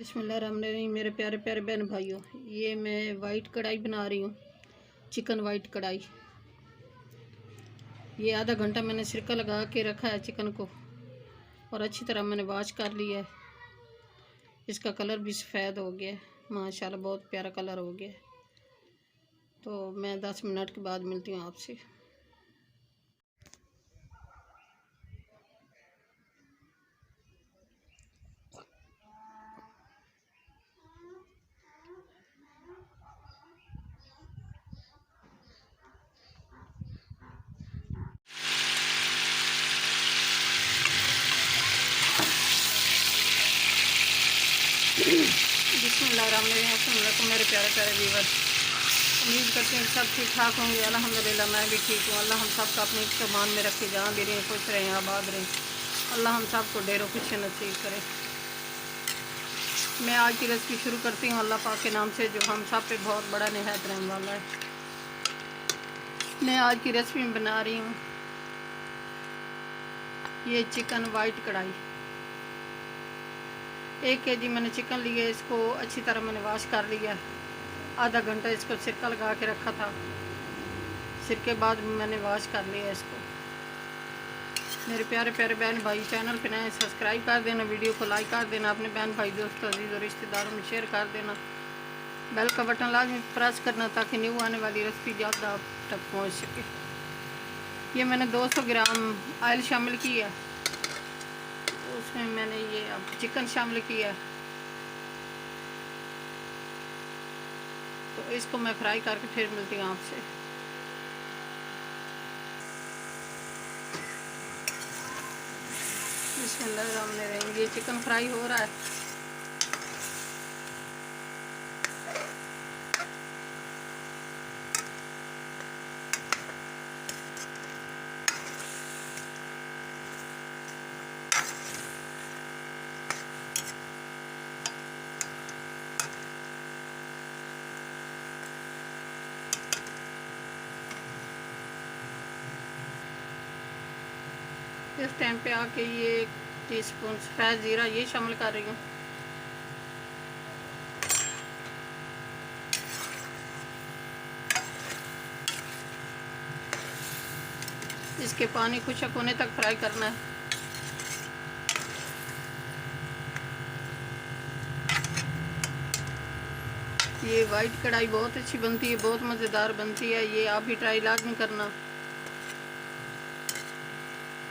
बिस्मिल्लाहिर्रहमानिर्रहीम। मेरे प्यारे प्यारे बहन भाइयों, ये मैं वाइट कढ़ाई बना रही हूँ, चिकन वाइट कढ़ाई। ये आधा घंटा मैंने सिरका लगा के रखा है चिकन को और अच्छी तरह मैंने वॉश कर लिया है। इसका कलर भी सफ़ेद हो गया है, माशाल्लाह बहुत प्यारा कलर हो गया है। तो मैं 10 मिनट के बाद मिलती हूँ आपसे। बिस्मिल्लाहिर्रहमानिर्रहीम। मेरे प्यारे प्यारे व्यूअर, उम्मीद करते हैं सब ठीक ठाक होंगे। अल्हम्दुलिल्लाह मैं भी ठीक हूँ। अल्लाह हम सब का अपने ईमान में रखे, जहाँ भी रहें खुश रहें, आबाद रहें। अल्लाह हम सब को ढेरों खुशी नसीब करे। मैं आज की रेसिपी शुरू करती हूँ अल्लाह पाक के नाम से, जो हम सब पे बहुत बड़ा निहायत रहने वाला है। मैं आज की रेसिपी में बना रही हूँ ये चिकन वाइट कढ़ाई। 1 केजी मैंने चिकन लिया, इसको अच्छी तरह मैंने वॉश कर लिया। आधा घंटा इसको सिरका लगा के रखा था, सिरके बाद मैंने वॉश कर लिया इसको। मेरे प्यारे प्यारे बहन भाई, चैनल पे नए सब्सक्राइब कर देना, वीडियो को लाइक कर देना, अपने बहन भाई दोस्तों अजीज़ और रिश्तेदारों में शेयर कर देना। बेल का बटन लाजमी प्रेस करना ताकि न्यू आने वाली रेसिपी जल्द आप तक पहुंच सके। ये मैंने 200 ग्राम ऑयल शामिल किया, उसमें मैंने ये अब चिकन शामिल किया, तो इसको मैं फ्राई करके फिर मिलती हूँ आपसे। बिस्मिल्लाहिर्रहमानिर्रहीम। ये चिकन फ्राई हो रहा है। इस टाइम पे आके ये 1 टीस्पून सफ़ेद ज़ीरा ये शामिल कर रही हूँ। इसके पानी खुशक होने तक फ्राई करना है। ये वाइट कढ़ाई बहुत अच्छी बनती है, बहुत मज़ेदार बनती है। ये आप भी ट्राई लाजमी करना।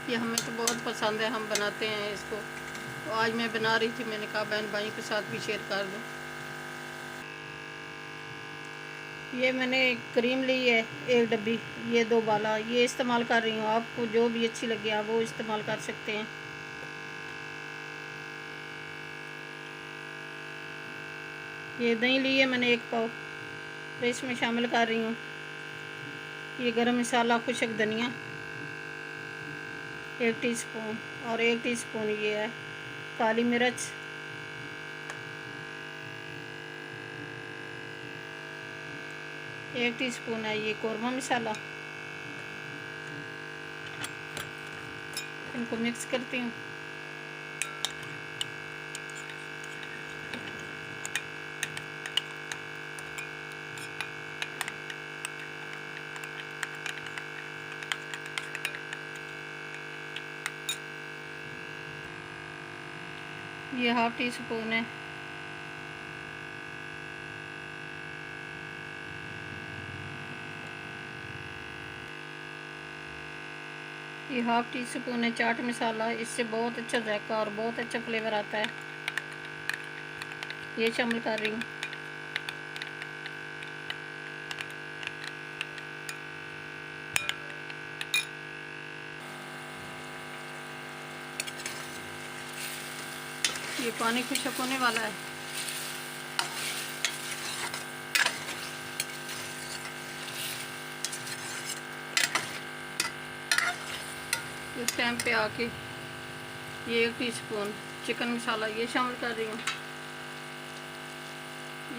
ये हमें तो बहुत पसंद है, हम बनाते हैं इसको। तो आज मैं बना रही थी, मैंने कहा बहन भाई के साथ भी शेयर कर दूँ। ये मैंने क्रीम ली है 1 डब्बी, ये 2 बाला ये इस्तेमाल कर रही हूँ। आपको जो भी अच्छी लगे आप वो इस्तेमाल कर सकते हैं। ये दही ली है मैंने 1 पाव, तो इसमें शामिल कर रही हूँ ये गरम मसाला, खुशक धनिया 1 टीस्पून, और 1 टीस्पून ये है काली मिर्च, 1 टीस्पून है ये कौरमा मसाला। इनको मिक्स करती हूँ। ये 1/2 टीस्पून है ये 1/2 टीस्पून है चाट मसाला। इससे बहुत अच्छा जायका और बहुत अच्छा फ्लेवर आता है, ये शामिल कर रही हूँ। ये पानी खुशक होने वाला है। इस टाइम पे आके ये 1 टीस्पून चिकन मसाला ये शामिल कर रही हूँ।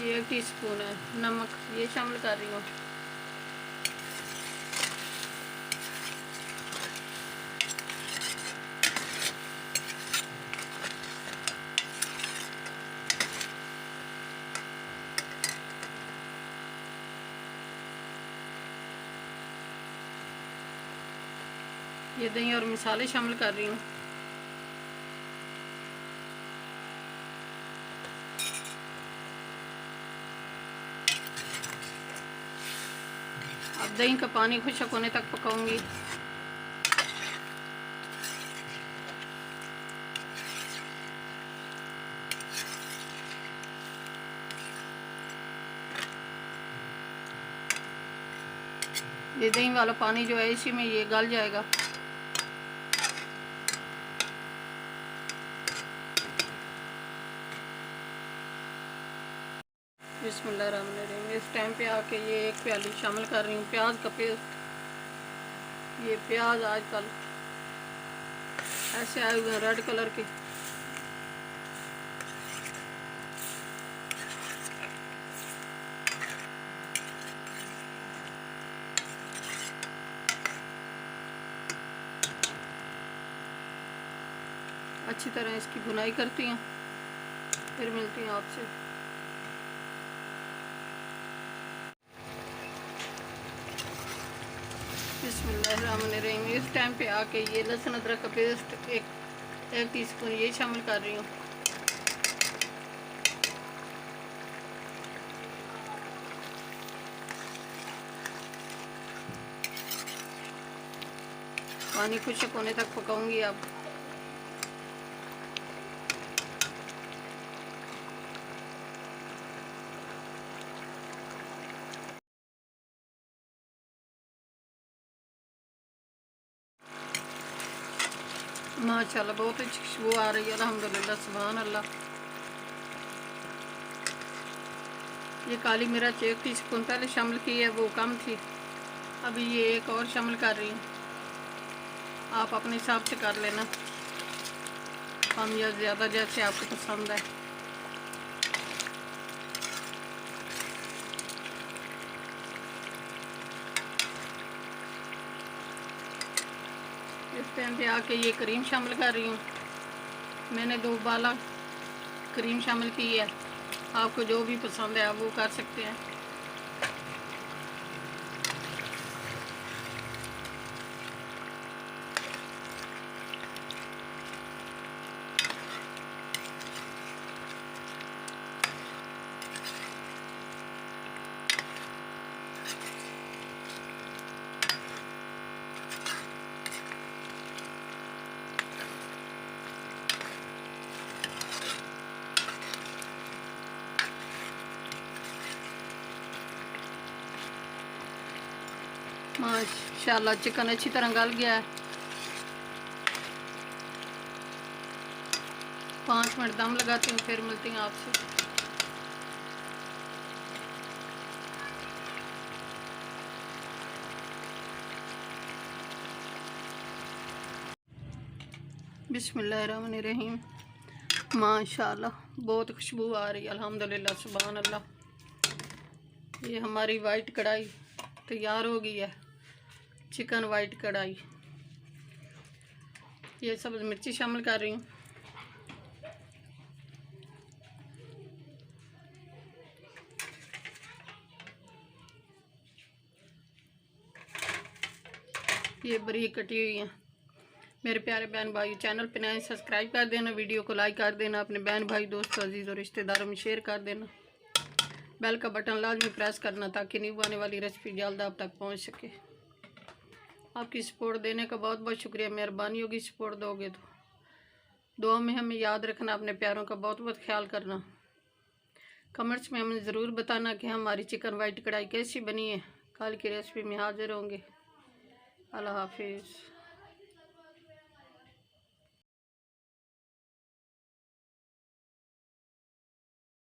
ये 1 टीस्पून है नमक ये शामिल कर रही हूँ। ये दही और मसाले शामिल कर रही हूँ। अब दही का पानी खुश्क होने तक पकाऊंगी। ये दही वाला पानी जो है इसी में ये गल जाएगा। बिस्मिल्लाहिर्रहमानिर्रहीम। इस टाइम पे आके ये एक प्याली शामिल कर रही हूँ प्याज का पेस्ट। ये प्याज आजकल ऐसे आए हुए हैं रेड कलर के। अच्छी तरह इसकी भुनाई करती हूँ, फिर मिलती हूँ आपसे। बिस्मिल्लाहिर्रहमानिर्रहीम। इस टाइम पे आके ये लहसुन अदरक का पेस्ट एक टीस्पून ये शामिल कर रही हूँ। पानी खुश्क होने तक पकाऊंगी। अब माशाल्लाह बहुत अच्छी खुशबू आ रही है, अल्हम्दुलिल्लाह, सुभान अल्लाह। ये काली मिर्च 1 टीस्पून पहले शामिल की है, वो कम थी, अभी ये एक और शामिल कर रही हूँ। आप अपने हिसाब से कर लेना, कम या ज़्यादा जैसे आपको पसंद है। इस टाइम पे आके ये क्रीम शामिल कर रही हूँ। मैंने 2 बाला क्रीम शामिल की है, आपको जो भी पसंद है आप वो कर सकते हैं। माशाल्लाह चिकन अच्छी तरह गल गया है। 5 मिनट दम लगाती हूँ, फिर मिलती हूँ आपसे। बिस्मिल्लाहिर्रहमानिर्रहीम। माशाल्लाह बहुत खुशबू आ रही है, अल्हम्दुलिल्लाह, सुभान अल्लाह। ये हमारी वाइट कढ़ाई तैयार हो गई है, चिकन वाइट कढ़ाई। ये सब्ज़ मिर्ची शामिल कर रही हूँ। ये बारीक कटी हुई है। मेरे प्यारे बहन भाई, चैनल पे नए सब्सक्राइब कर देना, वीडियो को लाइक कर देना, अपने बहन भाई दोस्तों अजीज़ और रिश्तेदारों में शेयर कर देना। बेल का बटन लाजमी प्रेस करना ताकि न्यू आने वाली रेसिपी जल्द आप तक पहुंच सके। आपकी सपोर्ट देने का बहुत बहुत शुक्रिया, मेहरबानी होगी सपोर्ट दोगे तो। दुआ में हमें याद रखना, अपने प्यारों का बहुत बहुत ख्याल करना। कमेंट्स में हमें ज़रूर बताना कि हमारी चिकन वाइट कढ़ाई कैसी बनी है। कल की रेसिपी में हाजिर होंगे। अल्लाह हाफिज़।